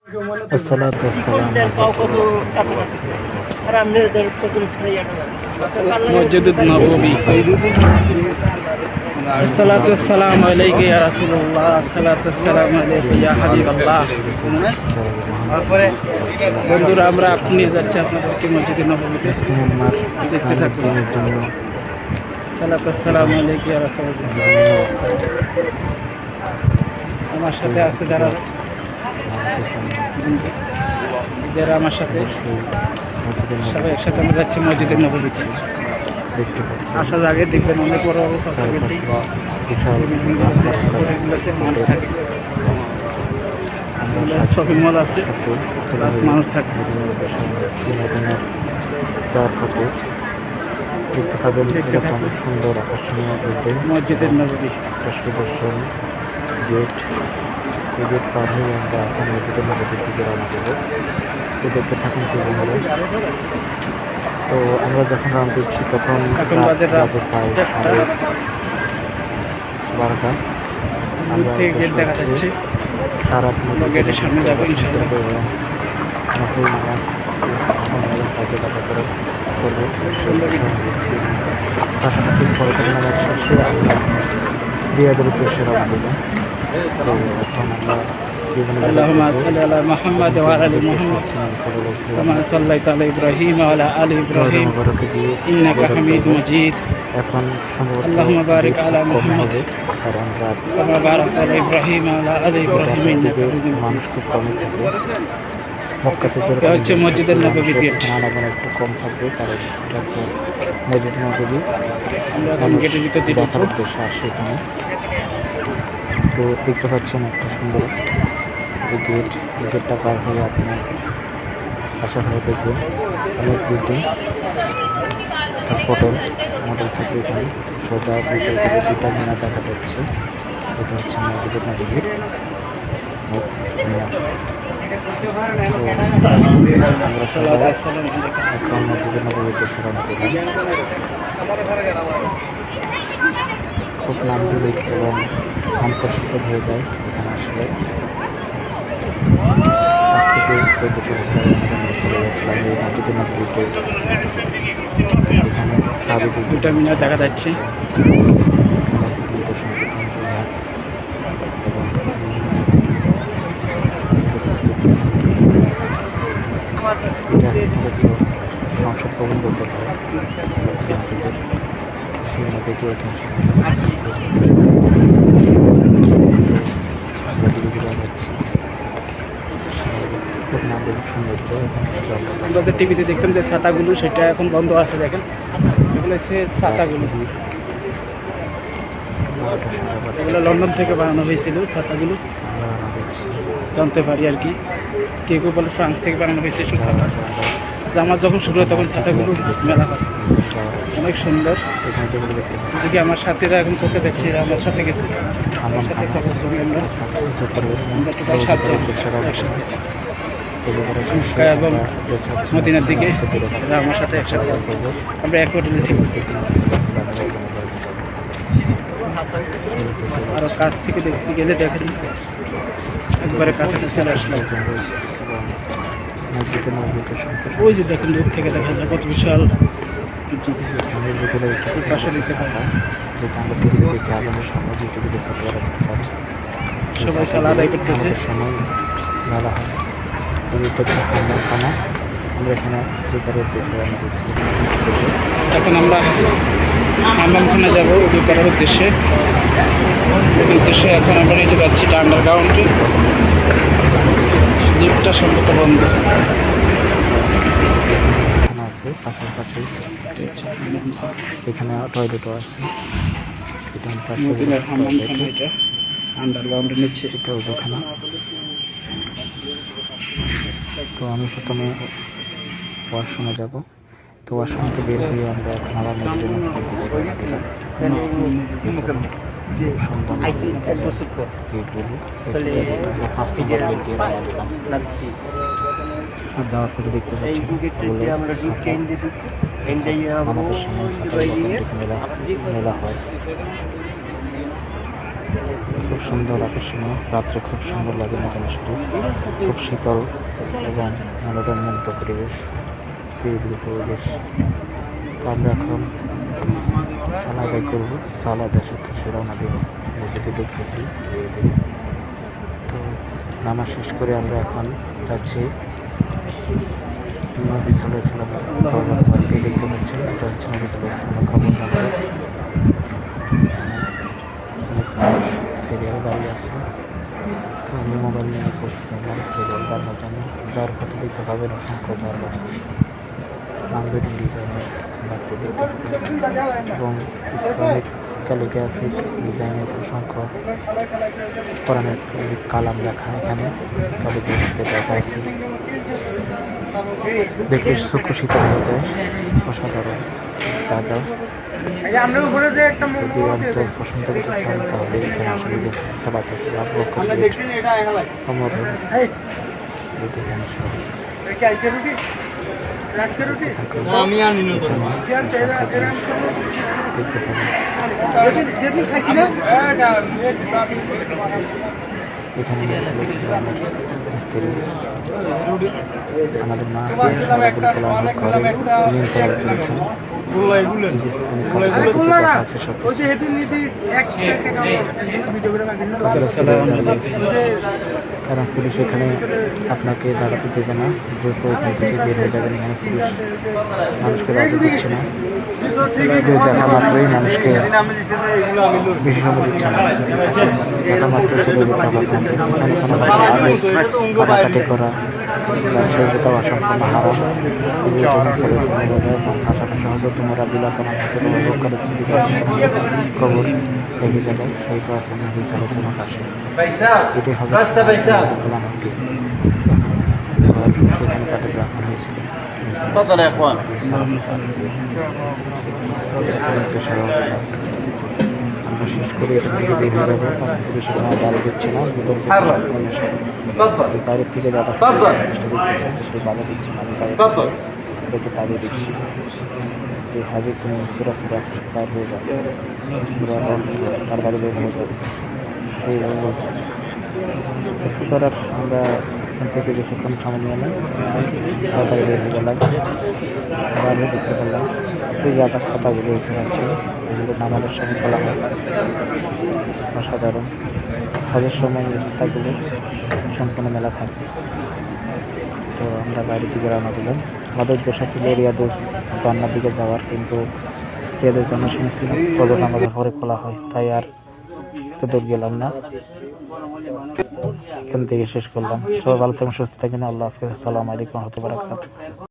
الصلاة والسلام على رسول الله مسجد النبوي الصلاة والسلام عليك يا رسول الله الصلاة والسلام عليك يا حبيب الله বন্ধুরা আমরা আপনি নিয়ে যাচ্ছি আপনাদেরকে মসজিদে নববীতে দেখতে থাকুন সালাত আসসালামু আলাইকুম ইয়া রাসূলুল্লাহ আমার সাথে আছে যারা আমার সাথে সবাই একসাথে আমরা যাচ্ছি মসজিদে নববীতে দেখতে পাচ্ছি আসার আগে দেখবেন অনেক বড় বড় শপিং মল আছে প্লাস মানুষ থাকে যাওয়ার পথে দেখতে পাবেন এরকম সুন্দর আকর্ষণীয় বিল্ডিং মসজিদের নববী একটা সুদর্শন গেট এই গেট পার হয়ে আমরা এখন মসজিদের নববীর দিকে রওনা দেবো। তো দেখতে থাকুন খুব ভালো। তো আমরা যখন রওনা দিচ্ছি তখন বাজে প্রায় 12টা। আমরা সারা গেটের সামনে যাবো তাকে তাতে করে করবো দিচ্ছি। পাশাপাশি পরে নামাজ শেষে আমরা রিয়াদের উদ্দেশ্যে রওনা দেবো। তো এখন আমরা اللهم صل على محمد وعلى ال محمد كما صليت على ابراهيم وعلى ال ابراهيم انك حميد مجيد এখন اللهم بارك على محمد কারণ রাত كما باركت على ابراهيم وعلى ال ابراهيم انك حميد মানুষ খুব কমই থাকে। মক্কাতে হচ্ছে মসজিদের নববী গেট আনাগোনা একটু কম থাকবে কারণ এটা তো মসজিদ নববী আমরা এখন গেটের ভিতর দিয়ে দেখার উদ্দেশ্যে আসে এখানে। তো দেখতে পাচ্ছেন একটা সুন্দর এই গেট, এই গেটটা পার হয়ে আপনার আশা হয়ে দেখবেন অনেক বিল্ডিং তার মডেল থাকবে এখানে সোজা ভিতরে থেকে দুটা মিনার দেখা যাচ্ছে। এটা হচ্ছে মসজিদের নববীর মিনার। আমরা সবাই এখন মসজিদের নববীর দেশে রওনা দিলাম। খুব নান্দনিক এবং আকর্ষিত হয়ে যায় এখানে আসলে। আজ থেকে 1400 বছর আগে আমাদের চলে গেছিলাম এই মসজিদের নববীতে। এখানে সাবিতে দুটা মিনার দেখা যাচ্ছে নিদর্শন প্রথম জিহাদ এবং প্রস্তুতি এটা আমাদের তো সংসদ ভবন বলতে পারে বর্তমান যুগের সীমানা থেকে ঐতিহাসিক আমরা ধীরে ধীরে যাচ্ছি। খুব নান্দনিক সৌন্দর্য আমাদের টিভিতে দেখতাম যে ছাতাগুলো সেটা এখন বন্ধ আছে। দেখেন এগুলো হচ্ছে ছাতাগুলো, এগুলো লন্ডন থেকে বানানো হয়েছিল ছাতাগুলো জানতে পারি আর কি। কেউ কেউ বলে ফ্রান্স থেকে বানানো হয়েছে ছাতা। আমার যখন শুরু হয় তখন ছাতাগুলো মেলা হয় অনেক সুন্দর। যদি আমার সাথেরা এখন কোথায় দেখছি আমার সাথে গেছি আমার সাথে এবং মদিনার দিকে আমার সাথে একসাথে আছে। আমরা এক হোটেলে ছিলাম। আরো কাছ থেকে দেখতে গেলে দেখা যাচ্ছে একবারে কাছাকাছি চলে আসলাম। ওই যে দেখেন দূর থেকে দেখা যায় কত বিশাল সবাই সালা আদায় করতেছে। এখন আমরা হাম্মামখানা যাবো উদয় করার উদ্দেশ্যে। এখন আমরা নিচে যাচ্ছি আন্ডারগ্রাউন্ডে। জিপটা সম্ভবত বন্ধ আছে পাশাপাশি এখানে টয়লেটও আছে। এটা আন্ডারগ্রাউন্ডে নিচ্ছে এটা ওখানে। তো আমি প্রথমে ওয়াশরুমে যাব। তো ওয়াশরুম থেকে বের হয়ে আমরা এখন আবার মসজিদের দিকে রওনা দিলাম। গেটগুলি 5 নম্বর গেট দিয়ে রওনা দিলাম। আর যাওয়ার পথে দেখতে পাচ্ছি আমাদের সময় মেলা হয়। খুব সুন্দর আকর্ষণীয়, রাত্রে খুব সুন্দর লাগে মদিনা শরীফ, খুব শীতল এবং মনোরম মুগ্ধ পরিবেশ, নিরিবিলি পরিবেশ। তো আমরা এখন সালা আদায় করবো, সালা আদায় সে রওনা দেব, নদীটি দেখতেছি থেকে। তো নামাজ শেষ করে আমরা এখন যাচ্ছি নবী সাল্লাল্লাহু আলাইহি ওয়াসাল্লামকে দেখতে পাচ্ছেন। এটা হচ্ছে নবী সাল্লাল্লাহু আলাইহি ওয়াসাল্লামের কবর। অনেক মানুষ সিরিয়াল দাঁড়িয়ে আছে। তো আমি মোবাইল নিয়ে উপস্থিত হলাম সিরিয়াল দাঁড়ানোর জন্য। যাওয়ার পথে দেখতে পাবেন অসংখ্য ঝাড়বাতি, নান্দনিক ডিজাইনের বাতি দেখতে পাবেন এবং ইসলামিক ক্যালিগ্রাফিক ডিজাইনের অসংখ্য কোরআনের কালাম লেখা এখানে ক্যালিগ্রাফিতে দেখা আছে। দেখলে চক্ষু শীতল হয়ে যায়, অসাধারণ জায়গা। যদি অন্তর পছন্দ করতে চান তাহলে এখানে আসলে যে সালা থেকে আগ্রহ করবে অমর এখানে সব আছে। দেখতে পাবেন এখানে স্ত্রী আমাদের মা ঘরে তিনি ইন্তেকাল করেছেন। আছে সব কারণ পুলিশ এখানে আপনাকে দাঁড়াতে দেবে না, দ্রুত এখান থেকে বের হয়ে যাবেন। এখানে পুলিশ মানুষকে দাঁড়াতে দিচ্ছে না, দেখা মাত্রই মানুষকে বেশি সময় দিচ্ছে না, দেখা মাত্র চলে যেতে হবে আপনাকে। এখানে কোনো আগে কাটাকাটি করা বা সেটা অসম্পূর্ণ হারাম। পাশাপাশি হজরত তোমরা দিলা তোমার খবর দেখে যাবে, সেই তো আছে নবী সাল্লাল্লাহু আলাইহি পাশে। এটাই হজরত সেখানে তাদের ব্রাহ্মণ হয়েছিল। আমরা শেষ করে এখান থেকে বের হয়ে যাবো। পুলিশ এখানে গাড়ি দিচ্ছে না, বাইরের থেকে যারা দেখতেছেন সেই বাধা দিচ্ছে না। আমি তাদেরকে তাড়িয়ে দিচ্ছি যে হাজির তুমি সুরা বাইর হয়ে যাবে, সুরা তাড়াতাড়ি বের হয়ে যাবে, সেইভাবে বলতেছি। তো কী করার, আমরা এখান থেকে বেশিক্ষণ সময় নিয়ে নেই, তাড়াতাড়ি বের হয়ে গেলাম। বাইরে দেখতে পেলাম ওই যে আবার ছাতাগুলো দেখতে পাচ্ছি, যেগুলো নামাজের সময় খোলা হয়। অসাধারণ, হজের সময় এই ছাতাগুলো সম্পূর্ণ মেলা থাকে। তো আমরা বাইরের দিকে রওনা দিলাম। আমাদের উদ্দেশ্য ছিল রিয়াদুল জান্নার দিকে যাওয়ার, কিন্তু রিয়াদুল জান্নাত শুনেছিলাম ফজর নামাজের পরে খোলা হয়, তাই আর এত দূর গেলাম না, এখান থেকে শেষ করলাম। সবাই ভালো থাকুন, সুস্থ থাকেন। আল্লাহ হাফিজ। আসসালামু আলাইকুম ওয়া রাহমাতুল্লাহি ওয়া বারাকাতুহু।